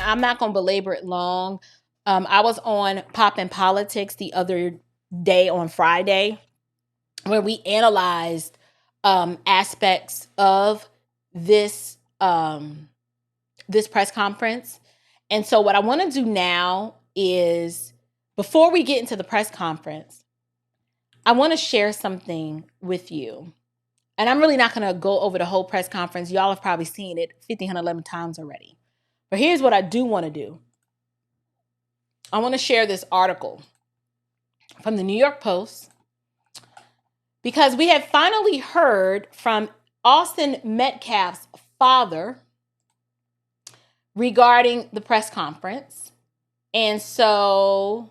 I'm not going to belabor it long. I was on Poppin' Politics the other day on Friday, where we analyzed aspects of this this press conference. And so what I want to do now is, before we get into the press conference, I want to share something with you. And I'm really not going to go over the whole press conference. Y'all have probably seen it 1,511 times already. But here's what I do want to do. I want to share this article from the New York Post, because we have finally heard from Austin Metcalf's father regarding the press conference. And so,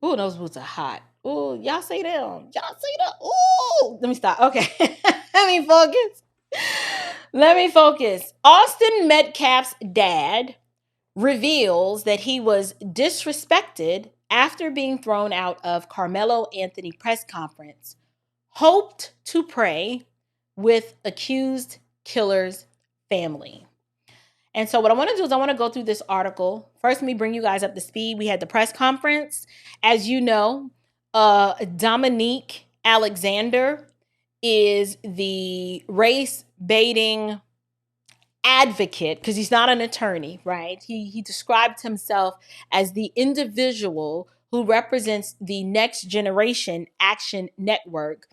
ooh, those boots are hot. Ooh, y'all see them. Y'all see them. Ooh, let me stop. Okay. Let me focus. Austin Metcalf's dad reveals that he was disrespected after being thrown out of Karmelo Anthony press conference, hoped to pray with accused killer's family. And so what I want to do is I want to go through this article. First, let me bring you guys up to speed. We had the press conference. As you know, Dominique Alexander is the race baiting advocate, because he's not an attorney, right? He described himself as the individual who represents the Next Generation Action Network,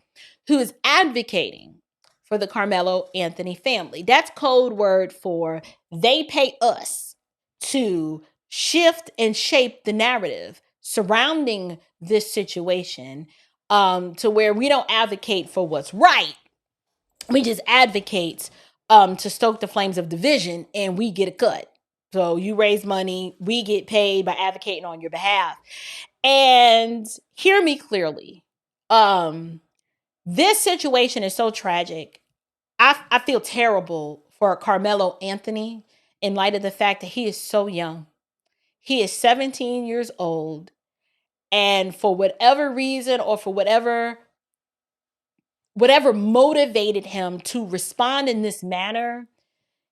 who is advocating for the Karmelo Anthony family. That's code word for they pay us to shift and shape the narrative surrounding this situation, to where we don't advocate for what's right. We just advocate to stoke the flames of division, and we get a cut. So you raise money, we get paid by advocating on your behalf. And hear me clearly. This situation is so tragic. I feel terrible for Karmelo Anthony in light of the fact that he is so young. He is 17 years old. And for whatever reason, or for whatever motivated him to respond in this manner,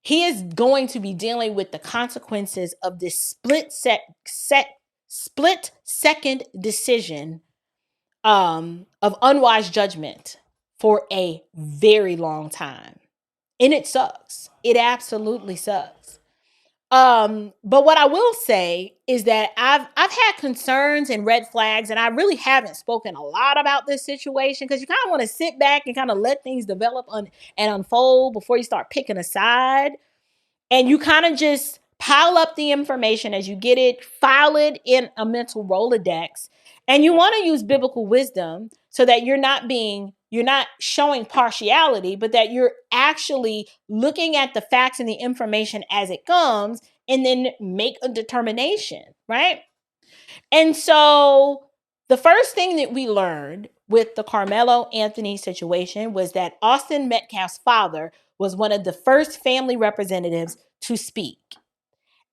he is going to be dealing with the consequences of this split second decision of unwise judgment for a very long time. And it sucks. It absolutely sucks. But what I will say is that I've had concerns and red flags, and I really haven't spoken a lot about this situation, because you kind of want to sit back and kind of let things develop and unfold before you start picking a side. And you kind of just pile up the information as you get it, file it in a mental Rolodex. And you want to use biblical wisdom so that you're not showing partiality, but that you're actually looking at the facts and the information as it comes, and then make a determination, right? And so the first thing that we learned with the Karmelo Anthony situation was that Austin Metcalf's father was one of the first family representatives to speak.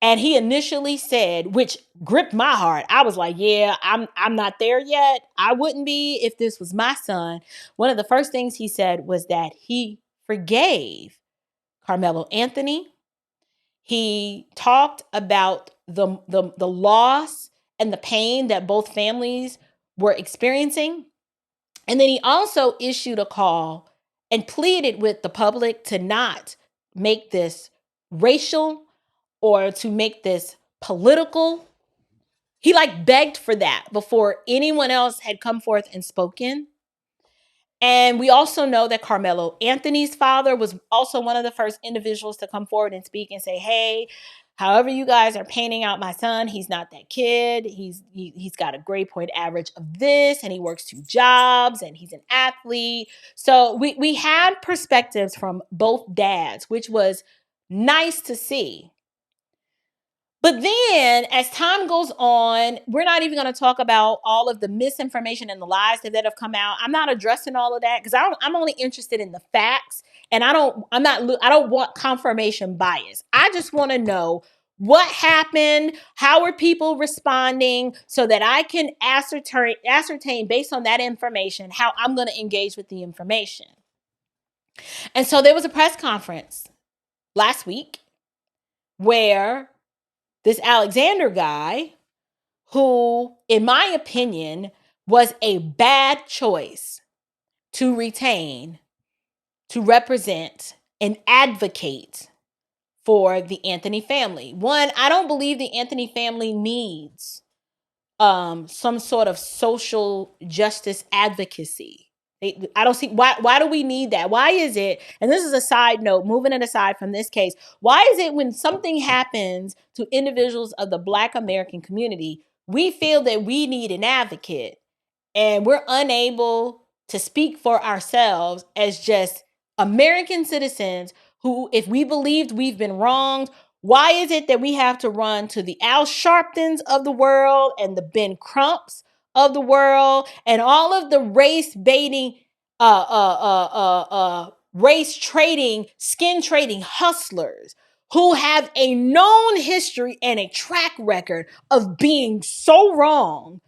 And he initially said, which gripped my heart, I was like, yeah, I'm not there yet. I wouldn't be if this was my son. One of the first things he said was that he forgave Karmelo Anthony. He talked about the loss and the pain that both families were experiencing. And then he also issued a call and pleaded with the public to not make this racial or to make this political. He begged for that before anyone else had come forth and spoken. And we also know that Karmelo Anthony's father was also one of the first individuals to come forward and speak and say, hey, however you guys are painting out my son, he's not that kid. He's got a grade point average of this, and he works 2 jobs, and he's an athlete. So we had perspectives from both dads, which was nice to see. But then as time goes on, we're not even going to talk about all of the misinformation and the lies that have come out. I'm not addressing all of that, because I'm only interested in the facts, and I don't want confirmation bias. I just want to know what happened, how are people responding, so that I can ascertain based on that information how I'm going to engage with the information. And so there was a press conference last week, where this Alexander guy, who, in my opinion, was a bad choice to retain, to represent, and advocate for the Anthony family. One, I don't believe the Anthony family needs some sort of social justice advocacy. I don't see why do we need that? Why is it, and this is a side note, moving it aside from this case, why is it when something happens to individuals of the Black American community, we feel that we need an advocate and we're unable to speak for ourselves as just American citizens who, if we believed we've been wronged, why is it that we have to run to the Al Sharptons of the world and the Ben Crumps of the world and all of the race baiting, race trading, skin trading hustlers who have a known history and a track record of being so wrong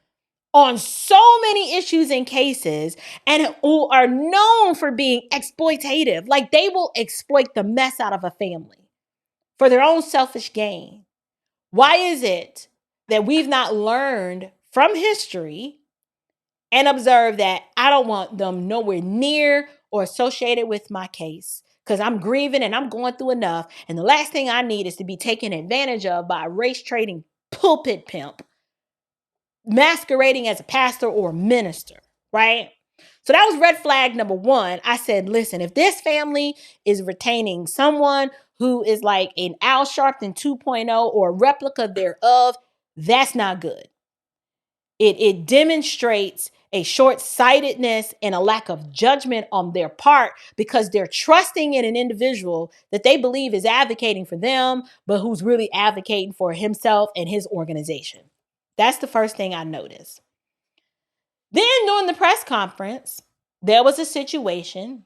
on so many issues and cases, and who are known for being exploitative. Like, they will exploit the mess out of a family for their own selfish gain. Why is it that we've not learned from history and observed that I don't want them nowhere near or associated with my case because I'm grieving and I'm going through enough, and the last thing I need is to be taken advantage of by a race trading pulpit pimp masquerading as a pastor or a minister, right? So that was red flag number one. I said, listen, if this family is retaining someone who is like an Al Sharpton 2.0 or a replica thereof, that's not good. It demonstrates a short-sightedness and a lack of judgment on their part because they're trusting in an individual that they believe is advocating for them, but who's really advocating for himself and his organization. That's the first thing I noticed. Then during the press conference, there was a situation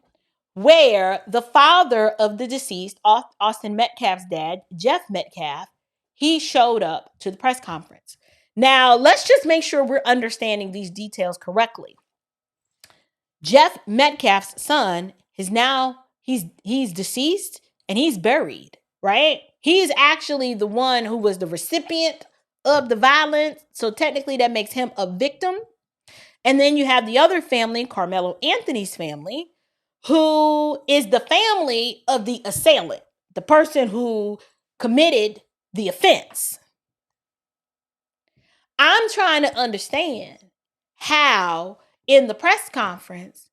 where the father of the deceased, Austin Metcalf's dad, Jeff Metcalf, he showed up to the press conference. Now, let's just make sure we're understanding these details correctly. Jeff Metcalf's son is now, he's deceased and he's buried, right? He's actually the one who was the recipient of the violence. So technically that makes him a victim. And then you have the other family, Karmelo Anthony's family, who is the family of the assailant, the person who committed the offense. I'm trying to understand how in the press conference,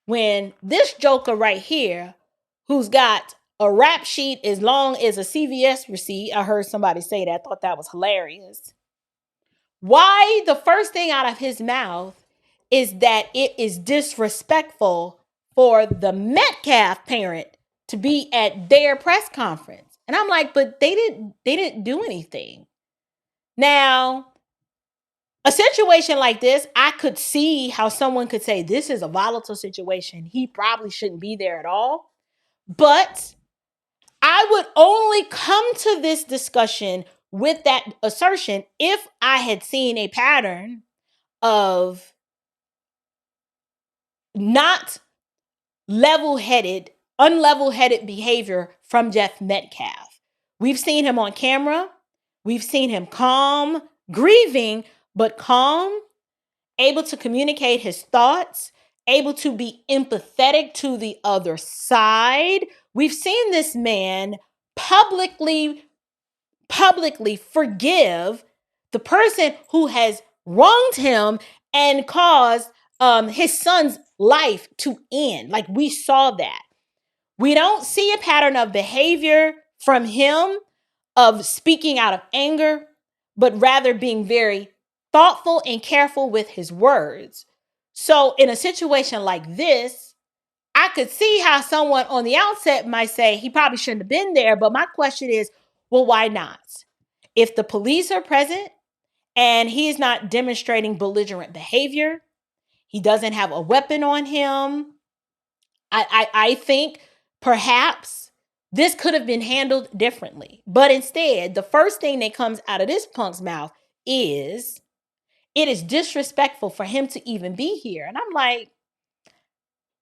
when this joker right here, who's got a rap sheet as long as a CVS receipt, I heard somebody say that, I thought that was hilarious. Why the first thing out of his mouth is that it is disrespectful for the Metcalf parent to be at their press conference. And I'm like, but they didn't do anything. Now, a situation like this, I could see how someone could say this is a volatile situation. He probably shouldn't be there at all. But I would only come to this discussion with that assertion if I had seen a pattern of not unlevel-headed behavior from Jeff Metcalf. We've seen him on camera. We've seen him calm, grieving, but calm, able to communicate his thoughts, able to be empathetic to the other side. We've seen this man publicly forgive the person who has wronged him and caused his son's life to end. Like, we saw that. We don't see a pattern of behavior from him of speaking out of anger, but rather being very thoughtful and careful with his words. So in a situation like this, I could see how someone on the outset might say he probably shouldn't have been there. But my question is, well, why not? If the police are present and he is not demonstrating belligerent behavior, he doesn't have a weapon on him, I think perhaps this could have been handled differently. But instead, the first thing that comes out of this punk's mouth is, it is disrespectful for him to even be here. And I'm like,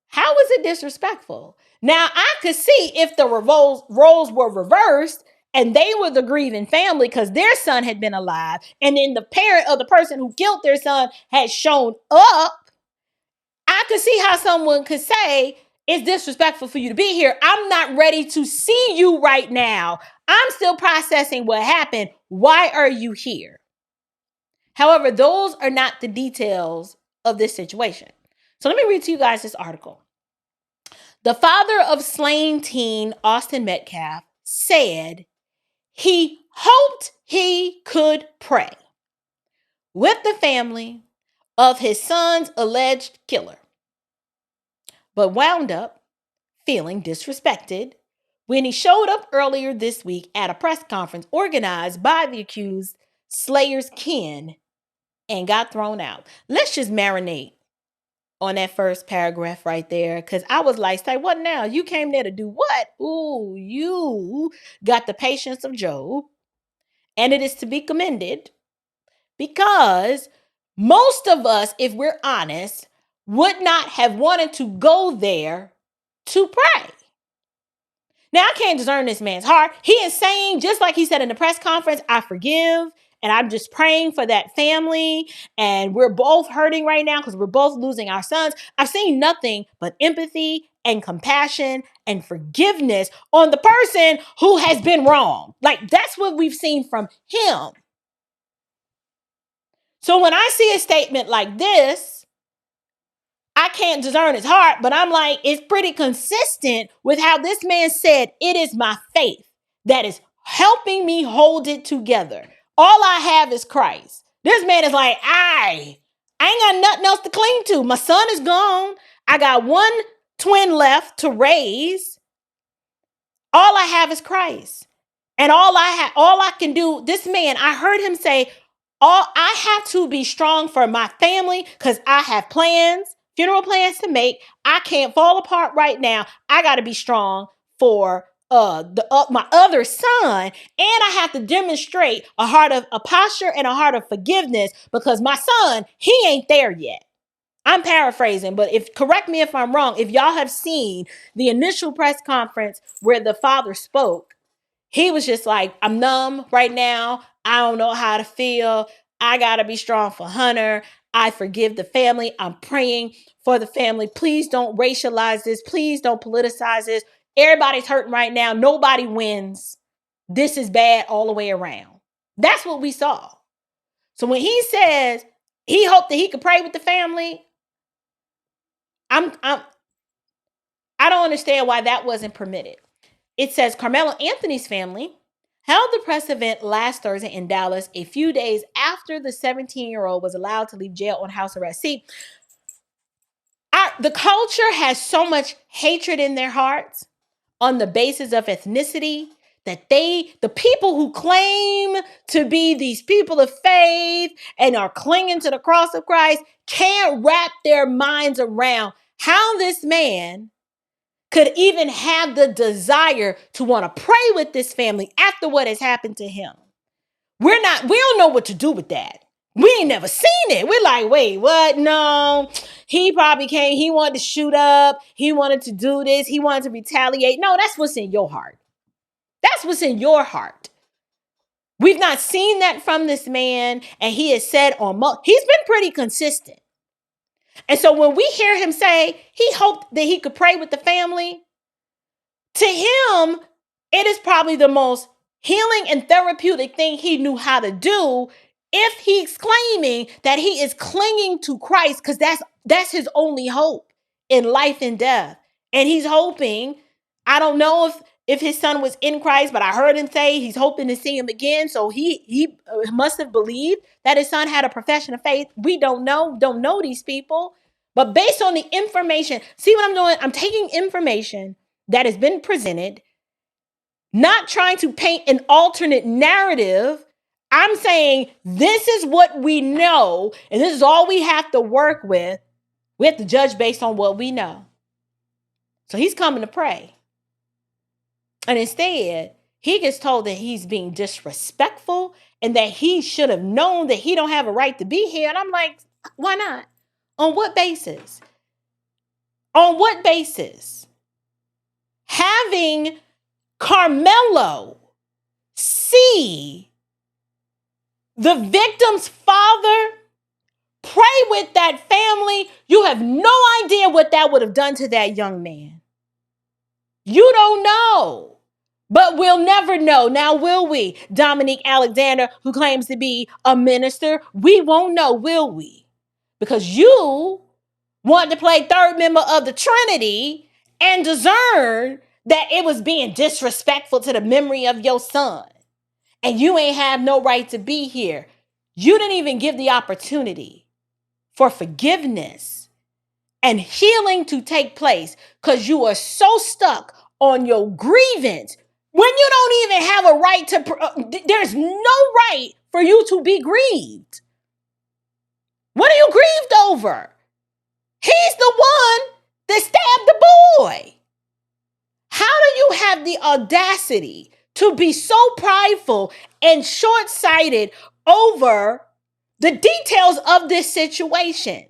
how is it disrespectful? Now, I could see if the roles were reversed and they were the grieving family because their son had been alive, and then the parent of the person who killed their son had shown up, I could see how someone could say, it's disrespectful for you to be here. I'm not ready to see you right now. I'm still processing what happened. Why are you here? However, those are not the details of this situation. So let me read to you guys this article. The father of slain teen Austin Metcalf said he hoped he could pray with the family of his son's alleged killer, but wound up feeling disrespected when he showed up earlier this week at a press conference organized by the accused slayer's kin and got thrown out. Let's just marinate on that first paragraph right there, because I was like, say, what now? You came there to do what? Ooh, you got the patience of Job, and it is to be commended, because most of us, if we're honest, would not have wanted to go there to pray. Now, I can't discern this man's heart. He is saying, just like he said in the press conference, I forgive, and I'm just praying for that family, and we're both hurting right now because we're both losing our sons. I've seen nothing but empathy and compassion and forgiveness on the person who has been wrong. Like, that's what we've seen from him. So when I see a statement like this, I can't discern his heart, but I'm like, it's pretty consistent with how this man said, it is my faith that is helping me hold it together. All I have is Christ. This man is like, I ain't got nothing else to cling to. My son is gone. I got one twin left to raise. All I have is Christ. And all I can do, this man, I heard him say, I have to be strong for my family because I have plans, funeral plans to make. I can't fall apart right now. I got to be strong for my other son, and I have to demonstrate a posture and a heart of forgiveness because my son, he ain't there yet. I'm paraphrasing, but correct me if I'm wrong. If y'all have seen the initial press conference where the father spoke, he was just like, I'm numb right now. I don't know how to feel. I got to be strong for Hunter. I forgive the family. I'm praying for the family. Please don't racialize this. Please don't politicize this. Everybody's hurting right now. Nobody wins. This is bad all the way around. That's what we saw. So when he says he hoped that he could pray with the family, I don't understand why that wasn't permitted. It says Karmelo Anthony's family held the press event last Thursday in Dallas, a few days after the 17-year-old was allowed to leave jail on house arrest. See, the culture has so much hatred in their hearts on the basis of ethnicity that the people who claim to be these people of faith and are clinging to the cross of Christ can't wrap their minds around how this man could even have the desire to want to pray with this family after what has happened to him. We don't know what to do with that. We ain't never seen it. We're like, wait, what? No, he probably came. He wanted to shoot up. He wanted to do this. He wanted to retaliate. No, that's what's in your heart. That's what's in your heart. We've not seen that from this man. And he has said he's been pretty consistent. And so when we hear him say he hoped that he could pray with the family, to him, it is probably the most healing and therapeutic thing he knew how to do if he's claiming that he is clinging to Christ, because that's his only hope in life and death. And he's hoping, I don't know if his son was in Christ, but I heard him say he's hoping to see him again. So he must have believed that his son had a profession of faith. We don't know these people. But based on the information, see what I'm doing? I'm taking information that has been presented, not trying to paint an alternate narrative. I'm saying this is what we know, and this is all we have to work with. We have to judge based on what we know. So he's coming to pray. And instead, he gets told that he's being disrespectful and that he should have known that he don't have a right to be here. And I'm like, why not? On what basis? On what basis? Having Karmelo be the victim's father, pray with that family. You have no idea what that would have done to that young man. You don't know. But we'll never know. Now, will we? Dominique Alexander, who claims to be a minister, we won't know, will we? Because you want to play third member of the Trinity and discern that it was being disrespectful to the memory of your son. And you ain't have no right to be here. You didn't even give the opportunity for forgiveness and healing to take place because you are so stuck on your grievance when you don't even have a right to, there's no right for you to be grieved. What are you grieved over? He's the one that stabbed the boy. How do you have the audacity to be so prideful and short-sighted over the details of this situation?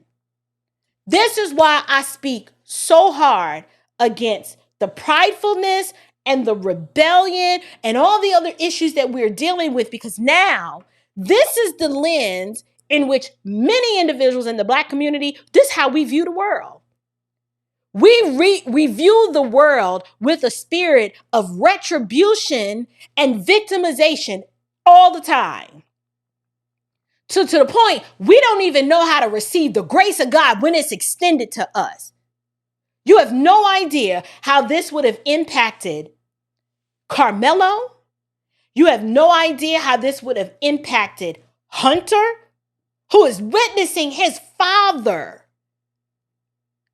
This is why I speak so hard against the pridefulness and the rebellion and all the other issues that we're dealing with, because now this is the lens in which many individuals in the Black community, this is how we view the world. We view the world with a spirit of retribution and victimization all the time. To the point, we don't even know how to receive the grace of God when it's extended to us. You have no idea how this would have impacted Karmelo. You have no idea how this would have impacted Hunter, who is witnessing his father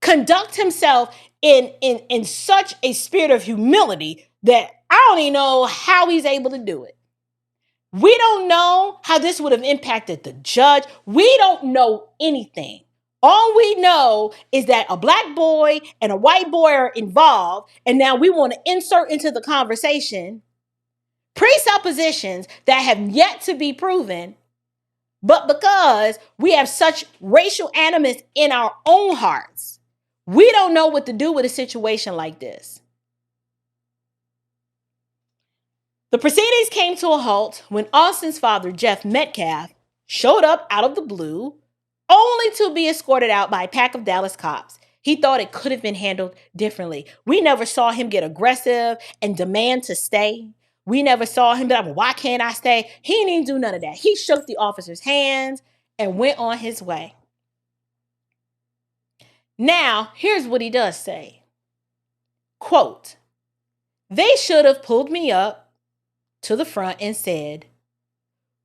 conduct himself in such a spirit of humility that I don't even know how he's able to do it. We don't know how this would have impacted the judge. We don't know anything. All we know is that a Black boy and a white boy are involved, and now we want to insert into the conversation presuppositions that have yet to be proven, but because we have such racial animus in our own hearts, we don't know what to do with a situation like this. The proceedings came to a halt when Austin's father, Jeff Metcalf, showed up out of the blue, only to be escorted out by a pack of Dallas cops. He thought it could have been handled differently. We never saw him get aggressive and demand to stay. We never saw him be like, well, why can't I stay? He didn't do none of that. He shook the officer's hands and went on his way. Now, here's what he does say. Quote, "They should have pulled me up to the front and said,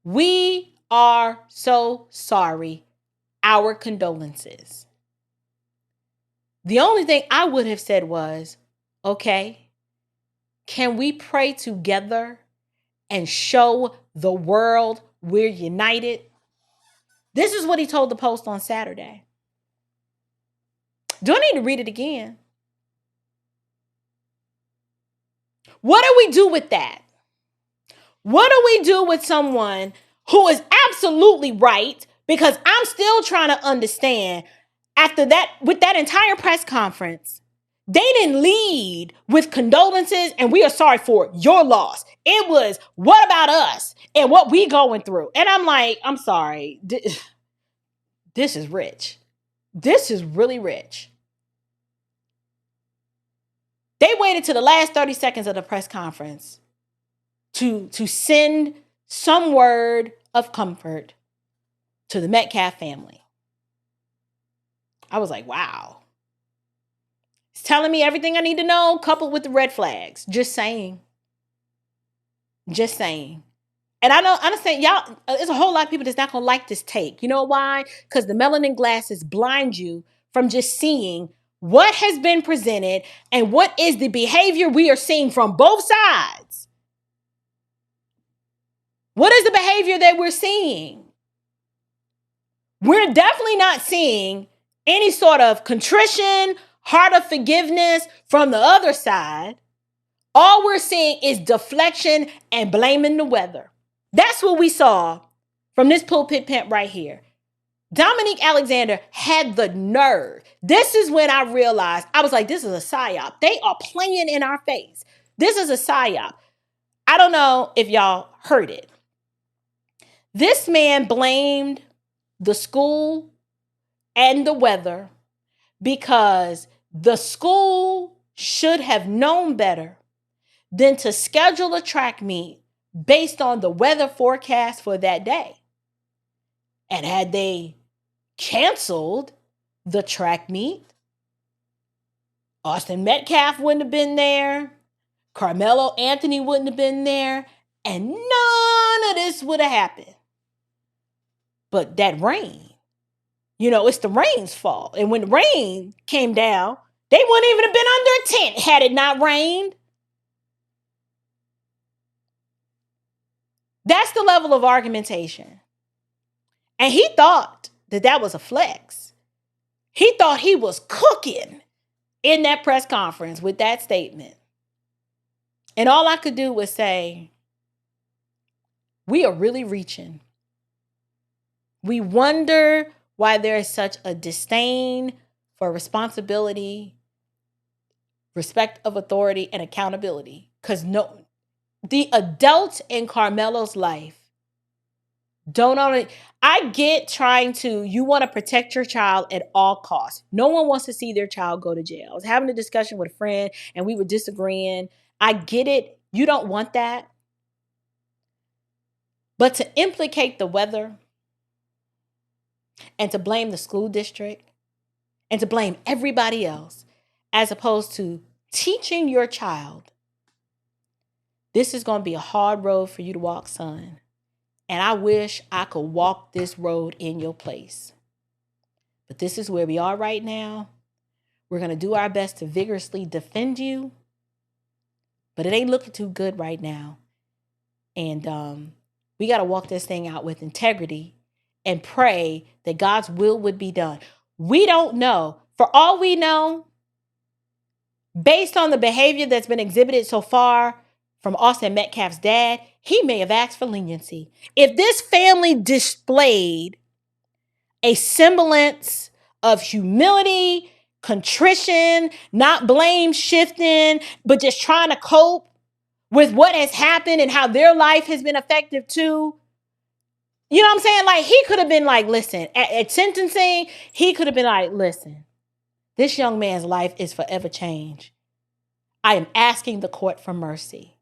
'We are so sorry. Our condolences.' The only thing I would have said was, okay, can we pray together and show the world we're united?" This is what he told the Post on Saturday. Do I need to read it again? What do we do with that? What do we do with someone who is absolutely right? Because I'm still trying to understand, after that, with that entire press conference, they didn't lead with condolences and we are sorry for your loss. It was, what about us and what we going through? And I'm like, I'm sorry. This is rich. This is really rich. They waited to the last 30 seconds of the press conference to send some word of comfort to the Metcalf family. I was like, wow. It's telling me everything I need to know, coupled with the red flags. Just saying. Just saying. And I understand y'all, there's a whole lot of people that's not going to like this take. You know why? Because the melanin glasses blind you from just seeing what has been presented and what is the behavior we are seeing from both sides. What is the behavior that we're seeing? We're definitely not seeing any sort of contrition, heart of forgiveness from the other side. All we're seeing is deflection and blaming the weather. That's what we saw from this pulpit pimp right here. Dominique Alexander had the nerve. This is when I realized, I was like, this is a psyop. They are playing in our face. This is a psyop. I don't know if y'all heard it. This man blamed the school and the weather because the school should have known better than to schedule a track meet based on the weather forecast for that day. And had they canceled the track meet, Austin Metcalf wouldn't have been there, Karmelo Anthony wouldn't have been there, and none of this would have happened. But that rain, it's the rain's fault. And when the rain came down, they wouldn't even have been under a tent had it not rained. That's the level of argumentation. And he thought that was a flex. He thought he was cooking in that press conference with that statement. And all I could do was say, we are really reaching. We wonder why there is such a disdain for responsibility, respect of authority, and accountability. Because the adults in Karmelo's life don't only, I get you want to protect your child at all costs. No one wants to see their child go to jail. I was having a discussion with a friend and we were disagreeing. I get it. You don't want that. But to implicate the weather and to blame the school district and to blame everybody else as opposed to teaching your child, this is going to be a hard road for you to walk, son. And I wish I could walk this road in your place. But this is where we are right now. We're going to do our best to vigorously defend you. But it ain't looking too good right now. And we got to walk this thing out with integrity and pray that God's will would be done. We don't know. For all we know, based on the behavior that's been exhibited so far from Austin Metcalf's dad, he may have asked for leniency. If this family displayed a semblance of humility, contrition, not blame shifting, but just trying to cope with what has happened and how their life has been affected too. You know what I'm saying? Like, he could have been like, listen, at sentencing, he could have been like, listen, this young man's life is forever changed. I am asking the court for mercy.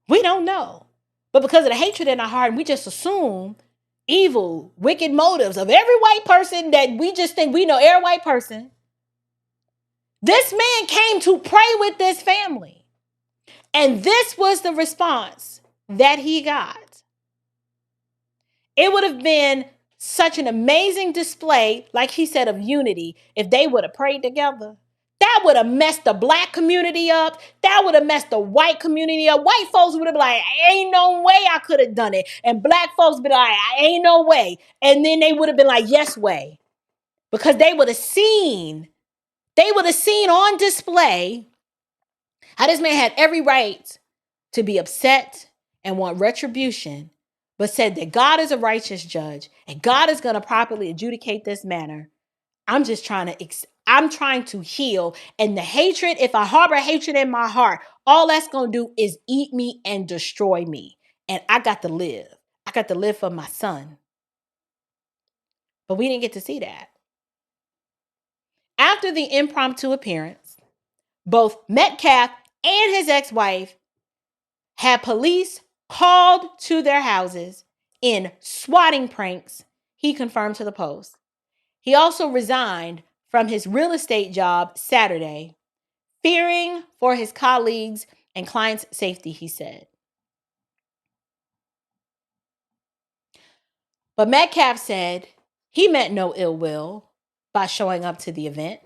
We don't know. But because of the hatred in our heart, we just assume evil, wicked motives of every white person that we just think we know every white person. This man came to pray with this family. And this was the response that he got. It would have been such an amazing display, like he said, of unity if they would have prayed together. That would have messed the black community up. That would have messed the white community up. White folks would have been like, ain't no way I could have done it. And black folks would be like, ain't no way. And then they would have been like, yes way. Because they would have seen on display how this man had every right to be upset and want retribution, but said that God is a righteous judge and God is going to properly adjudicate this matter. I'm trying to heal. And the hatred, if I harbor hatred in my heart, all that's going to do is eat me and destroy me. And I got to live. I got to live for my son. But we didn't get to see that. After the impromptu appearance, both Metcalf and his ex-wife had police called to their houses in swatting pranks, he confirmed to the Post. He also resigned from his real estate job Saturday, fearing for his colleagues and clients' safety, he said. But Metcalf said he meant no ill will by showing up to the event.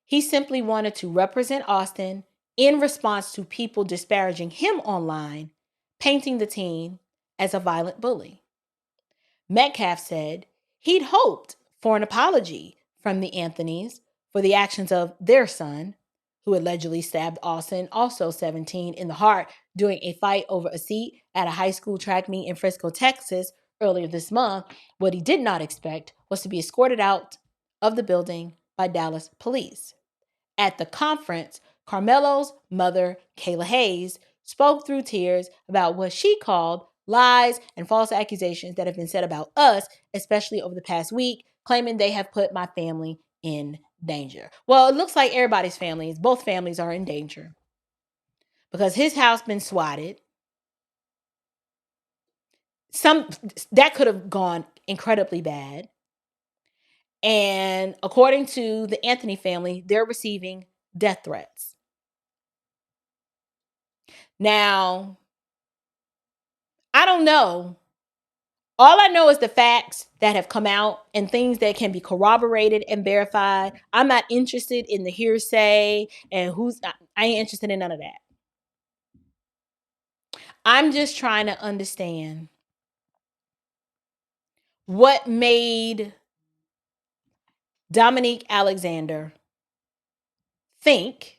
He simply wanted to represent Austin in response to people disparaging him online, painting the teen as a violent bully. Metcalf said he'd hoped for an apology from the Anthonys for the actions of their son, who allegedly stabbed Austin, also 17, in the heart during a fight over a seat at a high school track meet in Frisco, Texas, earlier this month. What he did not expect was to be escorted out of the building by Dallas police. At the conference, Karmelo's mother, Kayla Hayes, spoke through tears about what she called lies, and false accusations that have been said about us, especially over the past week, claiming they have put my family in danger. Well, it looks like both families are in danger because his house been swatted. That could have gone incredibly bad. And according to the Anthony family, they're receiving death threats. Now, I don't know. All I know is the facts that have come out and things that can be corroborated and verified. I'm not interested in the hearsay and I ain't interested in none of that. I'm just trying to understand what made Dominique Alexander think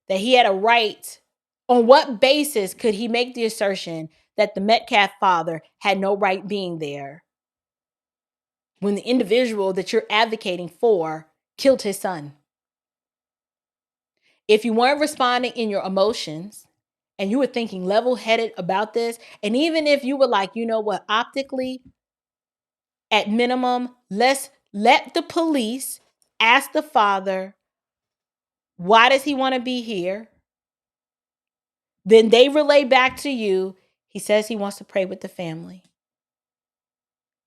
that he had a right. On what basis could he make the assertion that the Metcalf father had no right being there when the individual that you're advocating for killed his son? If you weren't responding in your emotions and you were thinking level-headed about this, and even if you were like, you know what, optically, at minimum, let's let the police ask the father, why does he want to be here? Then they relay back to you, he says he wants to pray with the family.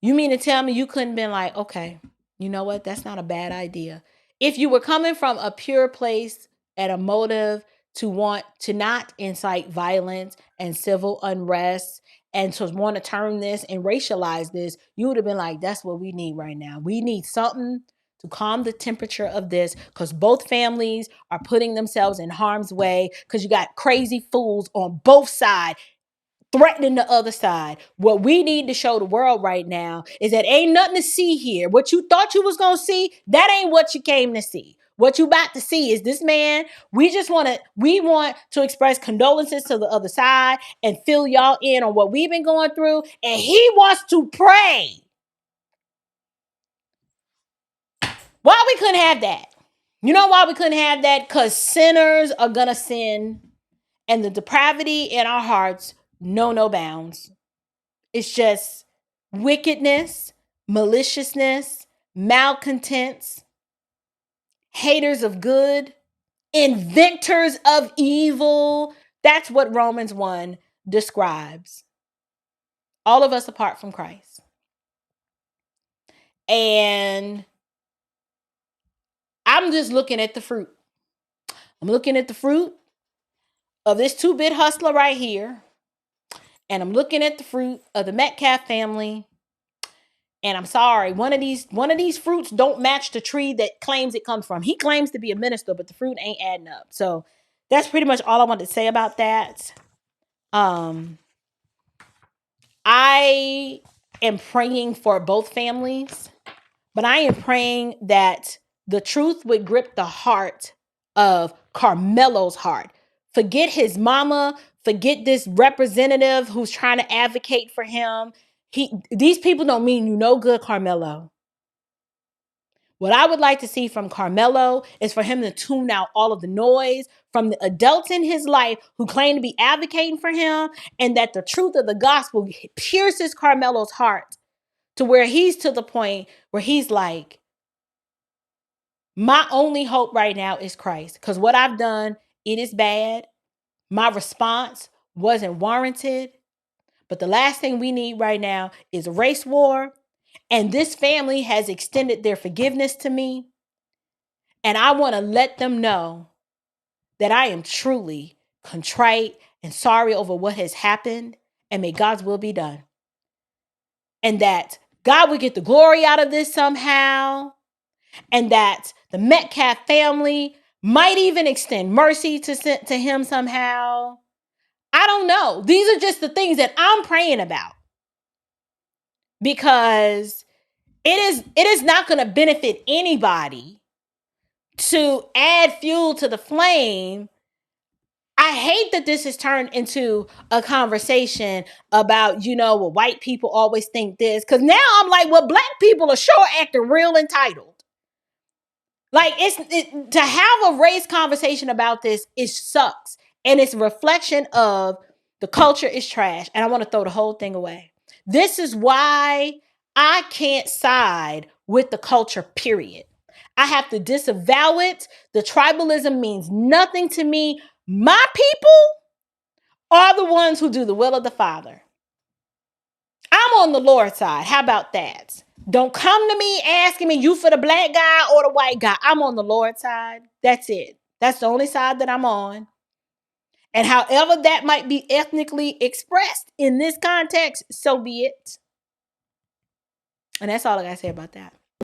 You mean to tell me you couldn't been like, okay, you know what? That's not a bad idea. If you were coming from a pure place at a motive to want to not incite violence and civil unrest and to want to turn this and racialize this, you would have been like, that's what we need right now. We need something to calm the temperature of this because both families are putting themselves in harm's way because you got crazy fools on both sides threatening the other side. What we need to show the world right now is that ain't nothing to see here. What you thought you was going to see, that ain't what you came to see. What you about to see is this man. We want to express condolences to the other side and fill y'all in on what we've been going through. And he wants to pray. Why we couldn't have that? You know why we couldn't have that? Because sinners are going to sin and the depravity in our hearts know no bounds. It's just wickedness, maliciousness, malcontents, haters of good, inventors of evil. That's what Romans 1 describes. All of us apart from Christ. And I'm just looking at the fruit. I'm looking at the fruit of this 2-bit hustler right here. And I'm looking at the fruit of the Metcalf family. And I'm sorry, one of these fruits don't match the tree that claims it comes from. He claims to be a minister, but the fruit ain't adding up. So that's pretty much all I wanted to say about that. I am praying for both families, but I am praying that the truth would grip the heart of Karmelo's heart. Forget his mama. Forget this representative who's trying to advocate for him. These people don't mean you no good, Karmelo. What I would like to see from Karmelo is for him to tune out all of the noise from the adults in his life who claim to be advocating for him, and that the truth of the gospel pierces Karmelo's heart to where he's to the point where he's like, my only hope right now is Christ. Because what I've done, it is bad. My response wasn't warranted. But the last thing we need right now is a race war. And this family has extended their forgiveness to me. And I want to let them know that I am truly contrite and sorry over what has happened. And may God's will be done. And that God will get the glory out of this somehow. And that the Metcalf family might even extend mercy to him somehow. I don't know. These are just the things that I'm praying about. Because it is not going to benefit anybody to add fuel to the flame. I hate that this has turned into a conversation about, well, white people always think this. Because now I'm like, well, black people are sure acting real entitled. Like, to have a race conversation about this, it sucks. And it's a reflection of The culture is trash, and I want to throw the whole thing away. This is why I can't side with the culture, period. I have to disavow it. The tribalism means nothing to me. My people are the ones who do the will of the Father. I'm on the Lord's side. How about that? Don't come to me asking me, you for the black guy or the white guy. I'm on the Lord's side. That's it. That's the only side that I'm on. And however that might be ethnically expressed in this context, so be it. And that's all I got to say about that.